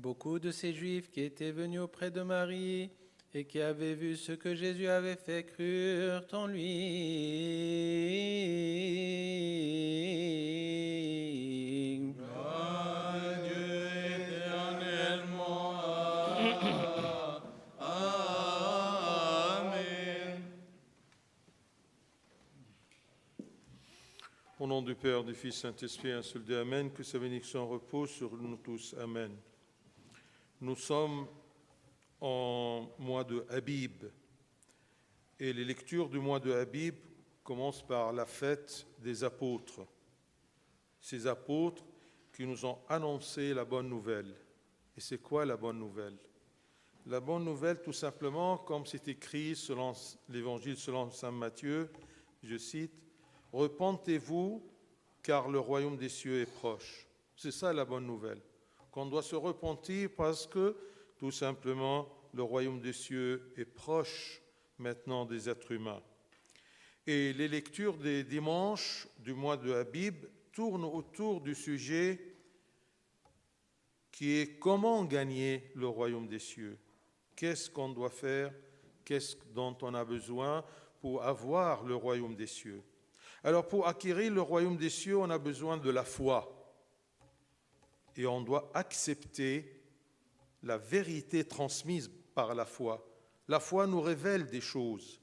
Beaucoup de ces Juifs qui étaient venus auprès de Marie et qui avaient vu ce que Jésus avait fait crurent en lui. Gloire à Dieu éternellement. Amen. Au nom du Père, du Fils, Saint-Esprit, un seul Dieu, Amen, que sa bénédiction repose sur nous tous, Amen. Nous sommes en mois de Habib, et les lectures du mois de Habib commencent par la fête des apôtres. Ces apôtres qui nous ont annoncé la bonne nouvelle. Et c'est quoi la bonne nouvelle? La bonne nouvelle, tout simplement, comme c'est écrit selon l'Évangile selon saint Matthieu, je cite, « Repentez-vous, car le royaume des cieux est proche. » C'est ça la bonne nouvelle, qu'on doit se repentir parce que, tout simplement, le royaume des cieux est proche maintenant des êtres humains. Et les lectures des dimanches du mois de Habib tournent autour du sujet qui est comment gagner le royaume des cieux. Qu'est-ce qu'on doit faire? Qu'est-ce dont on a besoin pour avoir le royaume des cieux? Alors, pour acquérir le royaume des cieux, on a besoin de la foi. Et on doit accepter la vérité transmise par la foi. La foi nous révèle des choses,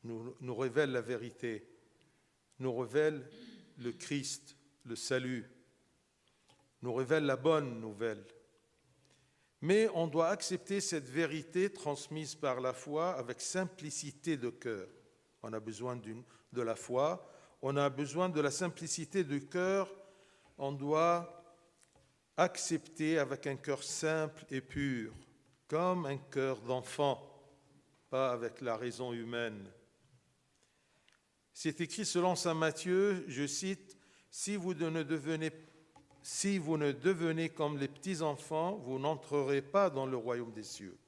nous révèle la vérité, nous révèle le Christ, le salut, nous révèle la bonne nouvelle. Mais on doit accepter cette vérité transmise par la foi avec simplicité de cœur. On a besoin de la foi, on a besoin de la simplicité de cœur, on doit accepter avec un cœur simple et pur, comme un cœur d'enfant, pas avec la raison humaine. C'est écrit selon saint Matthieu, je cite, « Si vous ne devenez comme les petits-enfants, vous n'entrerez pas dans le royaume des cieux.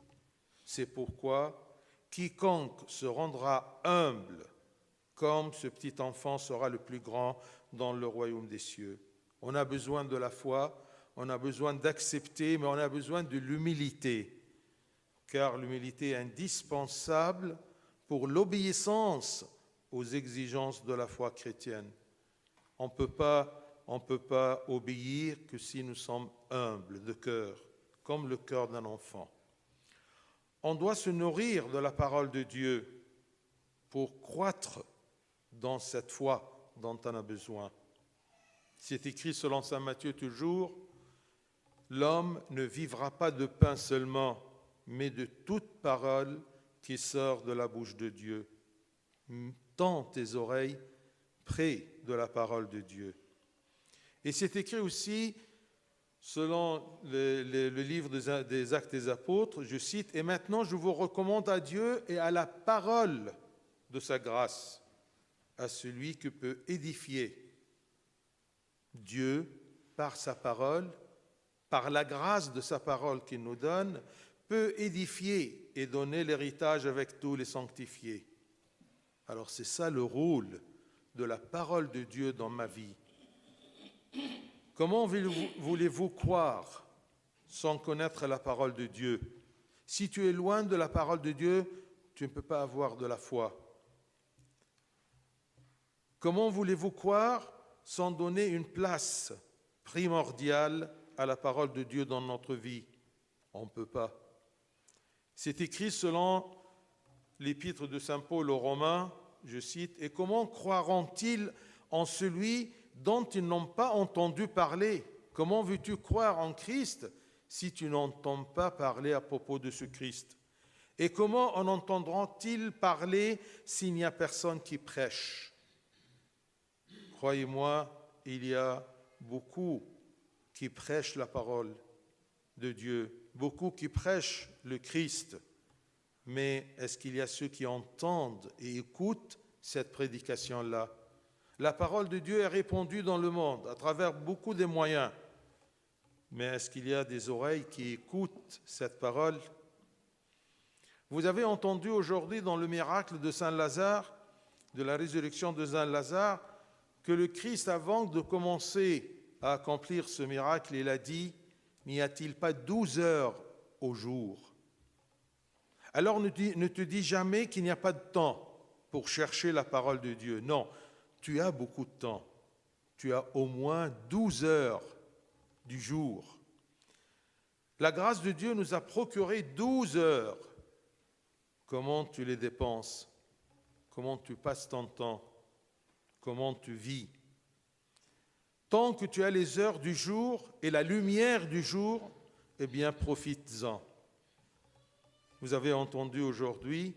C'est pourquoi quiconque se rendra humble, comme ce petit enfant sera le plus grand dans le royaume des cieux. » On a besoin de la foi, on a besoin d'accepter, mais on a besoin de l'humilité, car l'humilité est indispensable pour l'obéissance aux exigences de la foi chrétienne. On ne peut pas obéir que si nous sommes humbles de cœur, comme le cœur d'un enfant. On doit se nourrir de la parole de Dieu pour croître dans cette foi dont on a besoin. C'est écrit selon saint Matthieu toujours, « L'homme ne vivra pas de pain seulement, mais de toute parole qui sort de la bouche de Dieu. Tends tes oreilles près de la parole de Dieu. » Et c'est écrit aussi, selon le livre des Actes des Apôtres, je cite, « Et maintenant je vous recommande à Dieu et à la parole de sa grâce, à celui qui peut édifier. » Dieu, par sa parole, par la grâce de sa parole qu'il nous donne, peut édifier et donner l'héritage avec tous les sanctifiés. Alors c'est ça le rôle de la parole de Dieu dans ma vie. Comment voulez-vous croire sans connaître la parole de Dieu? Si tu es loin de la parole de Dieu, tu ne peux pas avoir de la foi. Comment voulez-vous croire sans donner une place primordiale à la parole de Dieu dans notre vie? On ne peut pas. C'est écrit selon l'épître de saint Paul aux Romains, je cite, « Et comment croiront-ils en celui dont ils n'ont pas entendu parler? Comment veux-tu croire en Christ si tu n'entends pas parler à propos de ce Christ? Et comment en entendront-ils parler s'il n'y a personne qui prêche? » Croyez-moi, il y a beaucoup qui prêchent la parole de Dieu, beaucoup qui prêchent le Christ. Mais est-ce qu'il y a ceux qui entendent et écoutent cette prédication-là? La parole de Dieu est répandue dans le monde à travers beaucoup de moyens. Mais est-ce qu'il y a des oreilles qui écoutent cette parole? Vous avez entendu aujourd'hui dans le miracle de Saint Lazare, de la résurrection de Saint Lazare, que le Christ, avant de commencer à accomplir ce miracle, il a dit « n'y a-t-il pas 12 heures au jour? Alors ne te dis jamais qu'il n'y a pas de temps pour chercher la parole de Dieu. Non, tu as beaucoup de temps. Tu as au moins 12 heures du jour. La grâce de Dieu nous a procuré 12 heures. Comment tu les dépenses? Comment tu passes ton temps? Comment tu vis? Tant que tu as les heures du jour et la lumière du jour, eh bien, profites-en. Vous avez entendu aujourd'hui,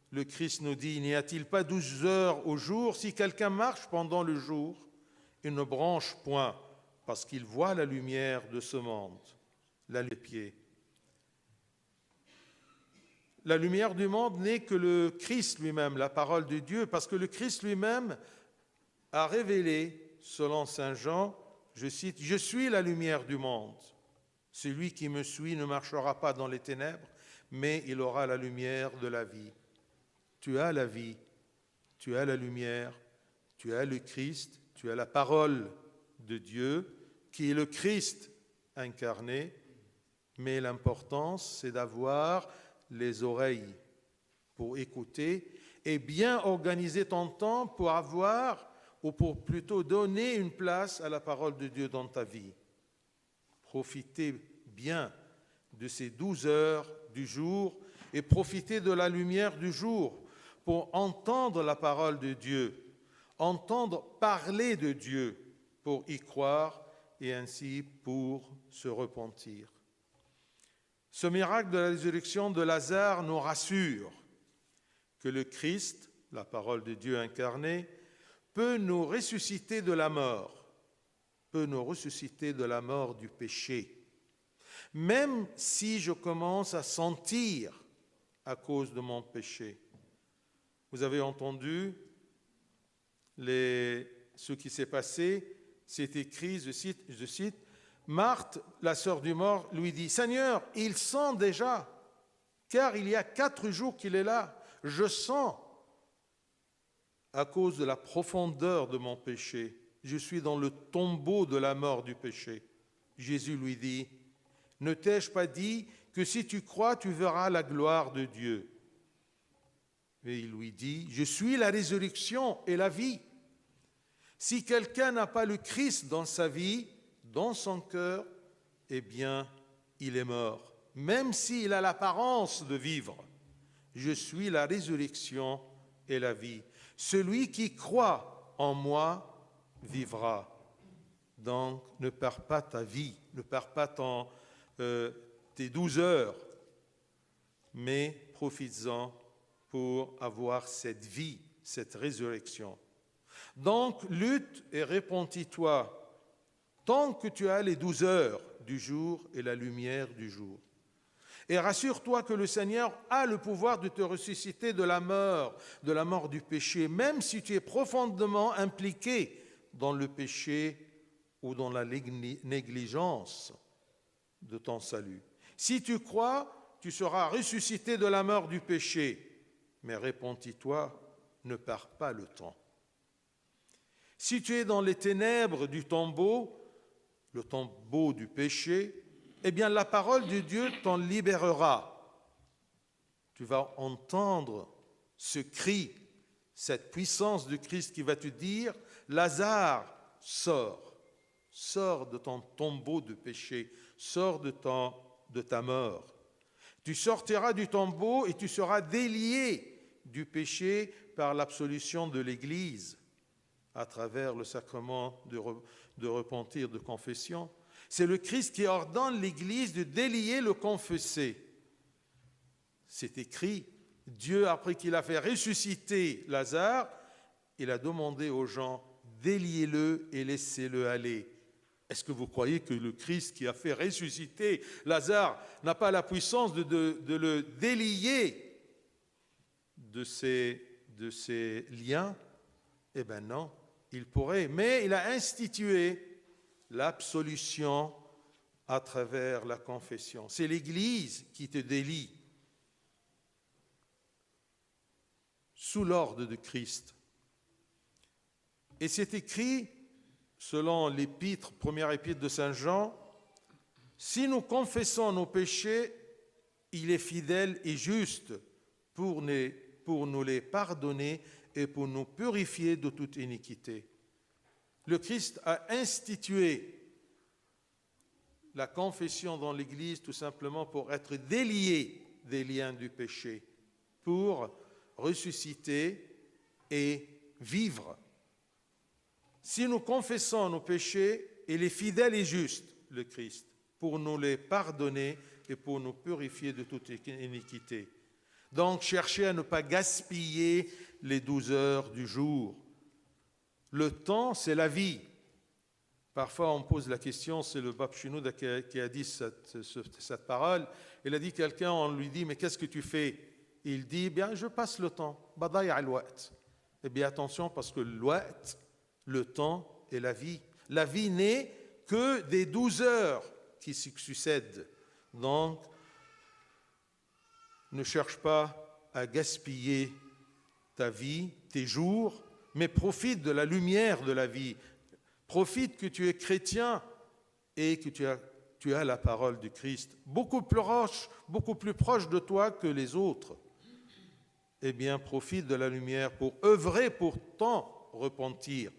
le Christ nous dit, n'y a-t-il pas 12 heures au jour? Si quelqu'un marche pendant le jour, il ne branche point, parce qu'il voit la lumière de ce monde, les pieds. La lumière du monde n'est que le Christ lui-même, la parole de Dieu, parce que le Christ lui-même a révélé, selon saint Jean, je cite, « Je suis la lumière du monde. Celui qui me suit ne marchera pas dans les ténèbres, mais il aura la lumière de la vie. » Tu as la vie, tu as la lumière, tu as le Christ, tu as la parole de Dieu, qui est le Christ incarné, mais l'importance, c'est d'avoir les oreilles pour écouter et bien organiser ton temps pour avoir, ou pour plutôt donner une place à la parole de Dieu dans ta vie. Profitez bien de ces 12 heures du jour et profitez de la lumière du jour pour entendre la parole de Dieu, entendre parler de Dieu pour y croire et ainsi pour se repentir. Ce miracle de la résurrection de Lazare nous rassure que le Christ, la parole de Dieu incarnée, peut nous ressusciter de la mort, peut nous ressusciter de la mort du péché. Même si je commence à sentir à cause de mon péché. Vous avez entendu ce qui s'est passé, c'est écrit, je cite, Marthe, la sœur du mort, lui dit, « Seigneur, il sent déjà, car il y a 4 jours qu'il est là. Je sens, à cause de la profondeur de mon péché, je suis dans le tombeau de la mort du péché. » Jésus lui dit, « Ne t'ai-je pas dit que si tu crois, tu verras la gloire de Dieu ?» Et il lui dit, « Je suis la résurrection et la vie. Si quelqu'un n'a pas le Christ dans sa vie, dans son cœur, eh bien, il est mort, même s'il a l'apparence de vivre. Je suis la résurrection et la vie. Celui qui croit en moi vivra. » Donc, ne perds pas ta vie, ne perds pas tes 12 heures, mais profites-en pour avoir cette vie, cette résurrection. Donc, lutte et repentis-toi tant que tu as les 12 heures du jour et la lumière du jour. Et rassure-toi que le Seigneur a le pouvoir de te ressusciter de la mort du péché, même si tu es profondément impliqué dans le péché ou dans la négligence de ton salut. Si tu crois, tu seras ressuscité de la mort du péché, mais repentis-toi, ne perds pas le temps. Si tu es dans les ténèbres du tombeau, le tombeau du péché, eh bien la parole de Dieu t'en libérera. Tu vas entendre ce cri, cette puissance de Christ qui va te dire, Lazare, sors de ton tombeau de péché, sors de ta mort. Tu sortiras du tombeau et tu seras délié du péché par l'absolution de l'Église à travers le sacrement de repentir, de confession. C'est le Christ qui ordonne l'Église de délier le confessé. C'est écrit, Dieu, après qu'il a fait ressusciter Lazare, il a demandé aux gens, déliez-le et laissez-le aller. Est-ce que vous croyez que le Christ qui a fait ressusciter Lazare n'a pas la puissance de le délier de ses liens? Eh bien non, il pourrait, mais il a institué l'absolution à travers la confession. C'est l'Église qui te délie sous l'ordre de Christ. Et c'est écrit, selon l'épître, première épître de Saint Jean, Si nous confessons nos péchés, il est fidèle et juste pour nous les pardonner et pour nous purifier de toute iniquité. Le Christ a institué la confession dans l'Église tout simplement pour être délié des liens du péché, pour ressusciter et vivre. Si nous confessons nos péchés, il est fidèle et juste, le Christ, pour nous les pardonner et pour nous purifier de toute iniquité. Donc, cherchez à ne pas gaspiller les 12 heures du jour. Le temps, c'est la vie. Parfois, on pose la question, c'est le Bab Shenouda qui a dit cette parole. Il a dit quelqu'un, on lui dit, mais qu'est-ce que tu fais? Il dit, bien, je passe le temps. Badaya al-waqt. Eh bien, attention, parce que le temps est la vie. La vie n'est que des 12 heures qui succèdent. Donc, ne cherche pas à gaspiller ta vie, tes jours, mais profite de la lumière de la vie. Profite que tu es chrétien et que tu as la parole du Christ, beaucoup plus proche de toi que les autres. Eh bien, profite de la lumière pour œuvrer pour ton repentir,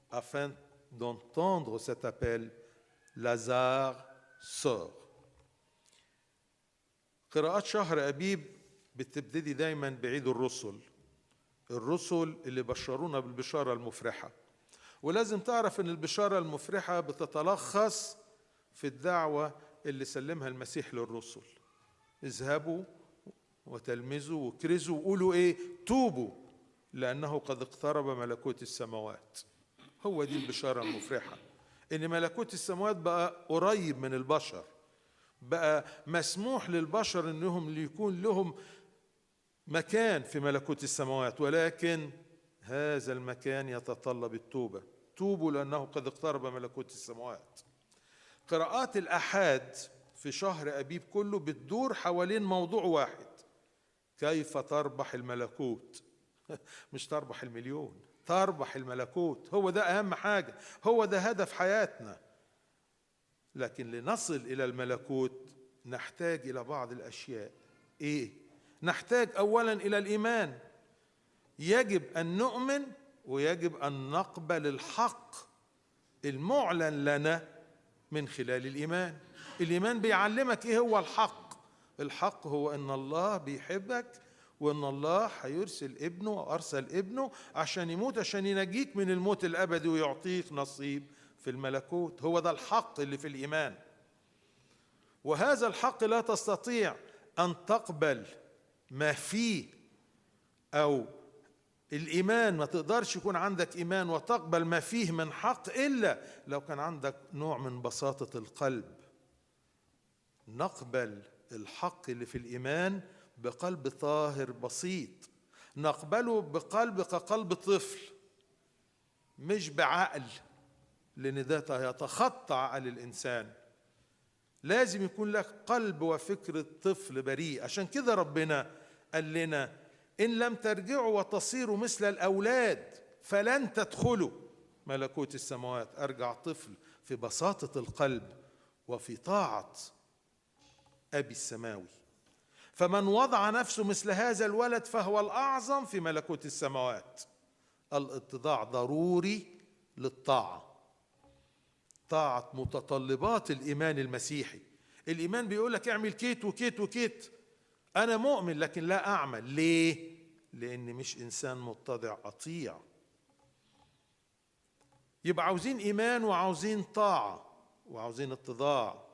afin d'entendre cet appel. Lazare sort. قراءات شهر أبيب بتبتدي دايما بعيد الرسل اللي بشرونا بالبشارة المفرحة. ولازم تعرف ان البشارة المفرحة بتتلخص في الدعوة اللي سلمها المسيح للرسل. اذهبوا وتلمذوا وكرزوا وقولوا ايه؟ توبوا لأنه قد اقترب ملكوت السماوات. هو دي البشارة المفرحة، ان ملكوت السماوات بقى قريب من البشر، بقى مسموح للبشر انهم يكون لهم مكان في ملكوت السماوات، ولكن هذا المكان يتطلب التوبة. توبوا لأنه قد اقترب ملكوت السماوات. قراءات الأحاد في شهر أبيب كله بتدور حوالين موضوع واحد: كيف تربح الملكوت. مش تربح المليون، تربح الملكوت. هو ده أهم حاجة، هو ده هدف حياتنا. لكن لنصل إلى الملكوت نحتاج إلى بعض الأشياء. إيه؟ نحتاج أولا إلى الإيمان. يجب أن نؤمن ويجب أن نقبل الحق المعلن لنا من خلال الإيمان. الإيمان بيعلمك إيه هو الحق. الحق هو أن الله بيحبك، وأن الله هيرسل ابنه وأرسل ابنه عشان يموت، عشان ينجيك من الموت الأبدي ويعطيك نصيب في الملكوت. هو ده الحق اللي في الإيمان. وهذا الحق لا تستطيع أن تقبل ما فيه، أو الإيمان ما تقدرش يكون عندك إيمان وتقبل ما فيه من حق إلا لو كان عندك نوع من بساطة القلب. نقبل الحق اللي في الإيمان بقلب طاهر بسيط، نقبله بقلب كقلب طفل، مش بعقل، لأن ده يتخطى عقل الإنسان. لازم يكون لك قلب وفكر الطفل بريء. عشان كده ربنا قال لنا: إن لم ترجعوا وتصيروا مثل الأولاد فلن تدخلوا ملكوت السماوات. أرجع طفل في بساطة القلب وفي طاعة أبي السماوي. فمن وضع نفسه مثل هذا الولد فهو الأعظم في ملكوت السماوات. الاتضاع ضروري للطاعة، طاعة متطلبات الإيمان المسيحي. الإيمان بيقولك اعمل كيت وكيت وكيت. أنا مؤمن لكن لا أعمل. ليه؟ لأني مش إنسان متضع أطيع. يبقى عاوزين إيمان وعاوزين طاعة وعاوزين اتضاع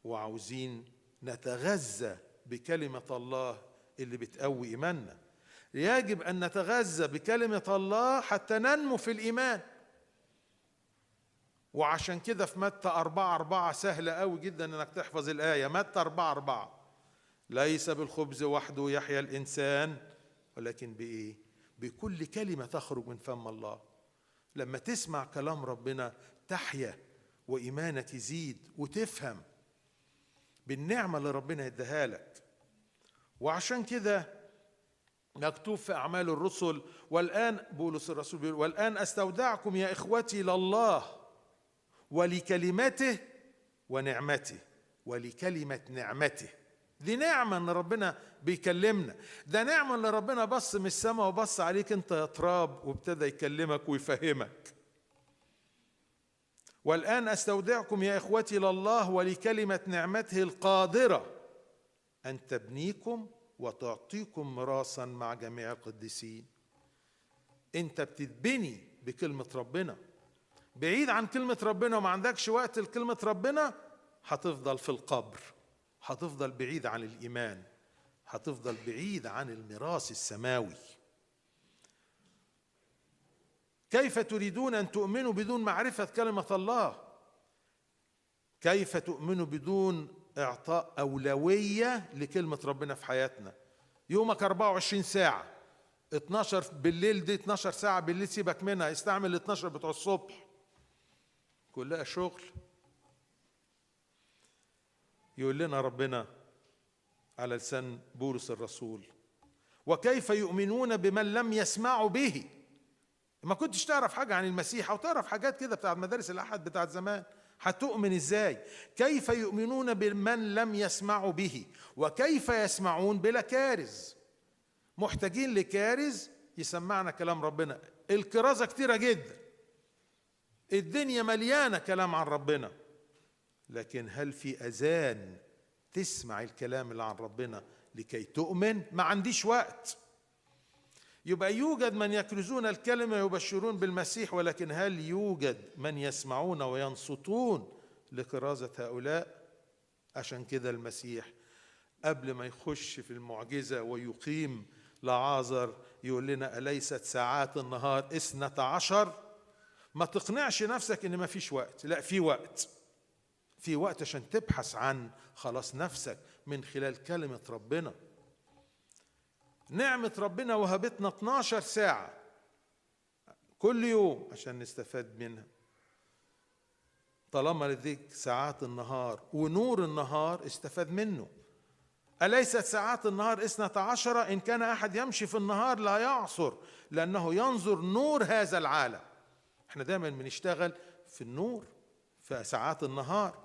وعاوزين نتغذى بكلمة الله اللي بتقوي إيماننا. يجب أن نتغذى بكلمة الله حتى ننمو في الإيمان. وعشان كده في متى 4:4 سهلة قوي جدا أنك تحفظ الآية. متى 4:4: ليس بالخبز وحده يحيا الإنسان ولكن بإيه؟ بكل كلمة تخرج من فم الله. لما تسمع كلام ربنا تحيا وإيمانك يزيد وتفهم بالنعمة اللي ربنا يديها لك. وعشان كده مكتوب في أعمال الرسل: والآن بولس الرسول بيقول: والآن أستودعكم يا إخوتي لله ولكلمته ونعمته ولكلمة نعمته. دي نعمة ان ربنا بيكلمنا، ده نعمة ان ربنا بص من السماء وبص عليك انت يا تراب وابتدى يكلمك ويفهمك. والآن أستودعكم يا إخوتي لله ولكلمة نعمته القادرة أن تبنيكم وتعطيكم ميراثا مع جميع القديسين. أنت بتتبني بكلمة ربنا. بعيد عن كلمة ربنا وما عندكش وقت لكلمة ربنا، هتفضل في القبر، هتفضل بعيد عن الإيمان، هتفضل بعيد عن الميراث السماوي. كيف تريدون أن تؤمنوا بدون معرفة كلمة الله؟ كيف تؤمنوا بدون إعطاء أولوية لكلمة ربنا في حياتنا؟ يومك 24 ساعة، 12 بالليل دي 12 ساعة بالليل سيبك منها، استعمل 12 بتوع الصبح، كلها شغل. يقول لنا ربنا على لسان بولس الرسول: وكيف يؤمنون بمن لم يسمعوا به؟ ما كنتش تعرف حاجة عن المسيح أو تعرف حاجات كده بتاعت مدارس الأحد بتاعت زمان، هتؤمن إزاي؟ كيف يؤمنون بمن لم يسمعوا به؟ وكيف يسمعون بلا كارز؟ محتاجين لكارز يسمعنا كلام ربنا. الكرازة كتيرة جدا، الدنيا مليانة كلام عن ربنا، لكن هل في أذان تسمع الكلام اللي عن ربنا لكي تؤمن؟ ما عنديش وقت. يبقى يوجد من يكرزون الكلمة يبشرون بالمسيح، ولكن هل يوجد من يسمعون وينصتون لكرازة هؤلاء؟ عشان كده المسيح قبل ما يخش في المعجزة ويقيم لعازر يقول لنا: أليست ساعات النهار 12؟ ما تقنعش نفسك إن ما فيش وقت، لا، في وقت، في وقت عشان تبحث عن خلاص نفسك من خلال كلمة ربنا. نعمة ربنا وهبتنا 12 ساعة كل يوم عشان نستفاد منها. طالما لديك ساعات النهار ونور النهار استفاد منه. أليست ساعات النهار 12؟ إن كان أحد يمشي في النهار لا يعصر، لأنه ينظر نور هذا العالم. احنا دايما بنشتغل في النور، في ساعات النهار،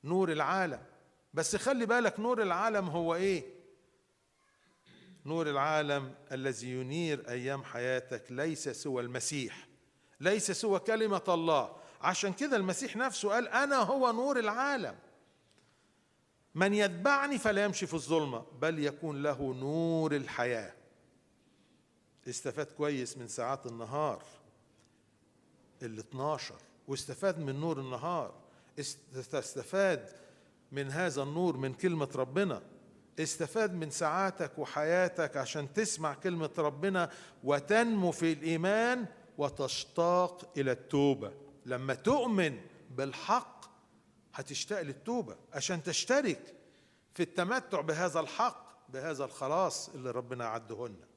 نور العالم. بس خلي بالك نور العالم هو ايه؟ نور العالم الذي ينير أيام حياتك ليس سوى المسيح، ليس سوى كلمة الله. عشان كده المسيح نفسه قال: أنا هو نور العالم، من يتبعني فلا يمشي في الظلمة بل يكون له نور الحياة. استفاد كويس من ساعات النهار 12 واستفاد من نور النهار، استفاد من هذا النور من كلمة ربنا، استفاد من ساعاتك وحياتك عشان تسمع كلمة ربنا وتنمو في الإيمان وتشتاق إلى التوبة. لما تؤمن بالحق هتشتاق للتوبة عشان تشترك في التمتع بهذا الحق، بهذا الخلاص اللي ربنا عده لنا.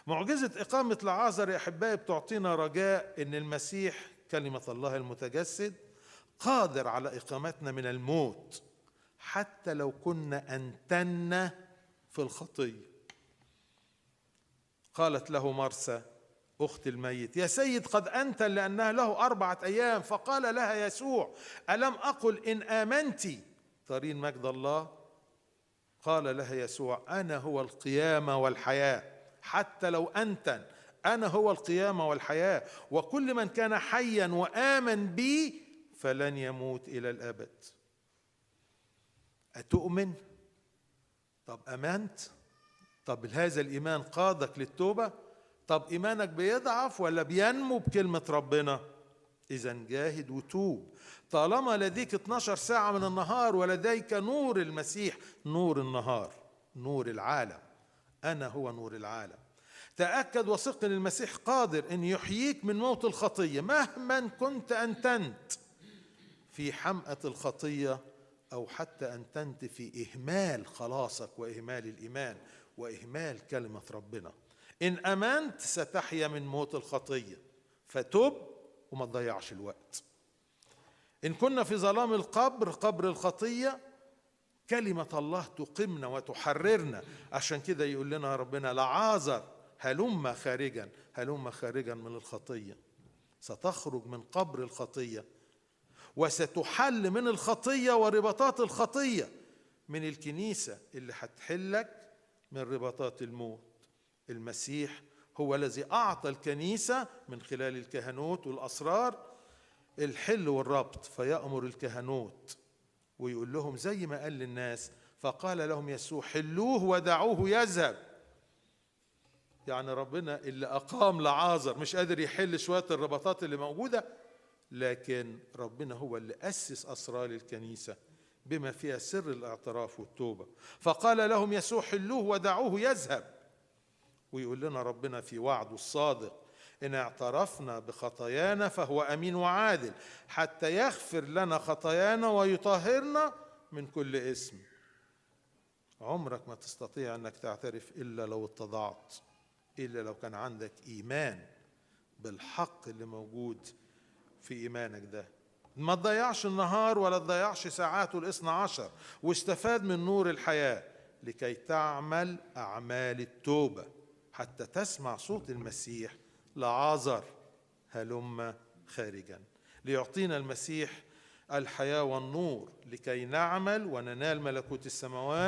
معجزة إقامة لعازر يا أحبائي بتعطينا رجاء إن المسيح كلمة الله المتجسد قادر على إقامتنا من الموت حتى لو كنا أنتنا في الخطية. قالت له مرثا أخت الميت: يا سيد قد أنتن، لأنها له 4 أيام. فقال لها يسوع: ألم أقل إن آمنتي ترين مجد الله؟ قال لها يسوع: أنا هو القيامة والحياة، حتى لو أنتن أنا هو القيامة والحياة، وكل من كان حيا وآمن بي فلن يموت إلى الأبد. أتؤمن؟ طب أمنت؟ طب هذا الإيمان قادك للتوبة؟ طب إيمانك بيضعف ولا بينمو بكلمة ربنا؟ إذن جاهد وتوب. طالما لديك 12 ساعة من النهار ولديك نور المسيح، نور النهار، نور العالم، أنا هو نور العالم. تأكد وثق أن المسيح قادر أن يحييك من موت الخطية مهما كنت أنتنت في حمأة الخطية، أو حتى أنتنت في إهمال خلاصك وإهمال الإيمان وإهمال كلمة ربنا. إن أمنت ستحيا من موت الخطية، فتب وما تضيعش الوقت. إن كنا في ظلام القبر، قبر الخطية، كلمة الله تقيمنا وتحررنا. عشان كده يقول لنا ربنا: لعازر هلم خارجا، هلم خارجا من الخطية. ستخرج من قبر الخطية. وستحل من الخطية ورباطات الخطية، من الكنيسة اللي هتحلك من رباطات الموت. المسيح هو الذي أعطى الكنيسة من خلال الكهنوت والأسرار الحل والربط، فيأمر الكهنوت ويقول لهم زي ما قال للناس، فقال لهم يسوع حلوه ودعوه يذهب. يعني ربنا اللي أقام لعازر مش قادر يحل شوية الرباطات اللي موجودة، لكن ربنا هو اللي أسس أسرار الكنيسة بما فيها سر الاعتراف والتوبة. فقال لهم يسوع حلوه ودعوه يذهب. ويقول لنا ربنا في وعده الصادق إن اعترفنا بخطايانا فهو أمين وعادل حتى يغفر لنا خطايانا ويطهرنا من كل اسم. عمرك ما تستطيع أنك تعترف إلا لو اتضعت، إلا لو كان عندك إيمان بالحق اللي موجود في إيمانك ده. ما تضيعش النهار ولا تضيعش ساعاته ال12، واستفاد من نور الحياة لكي تعمل أعمال التوبة حتى تسمع صوت المسيح لعازر هلم خارجا، ليعطينا المسيح الحياة والنور لكي نعمل وننال ملكوت السماوات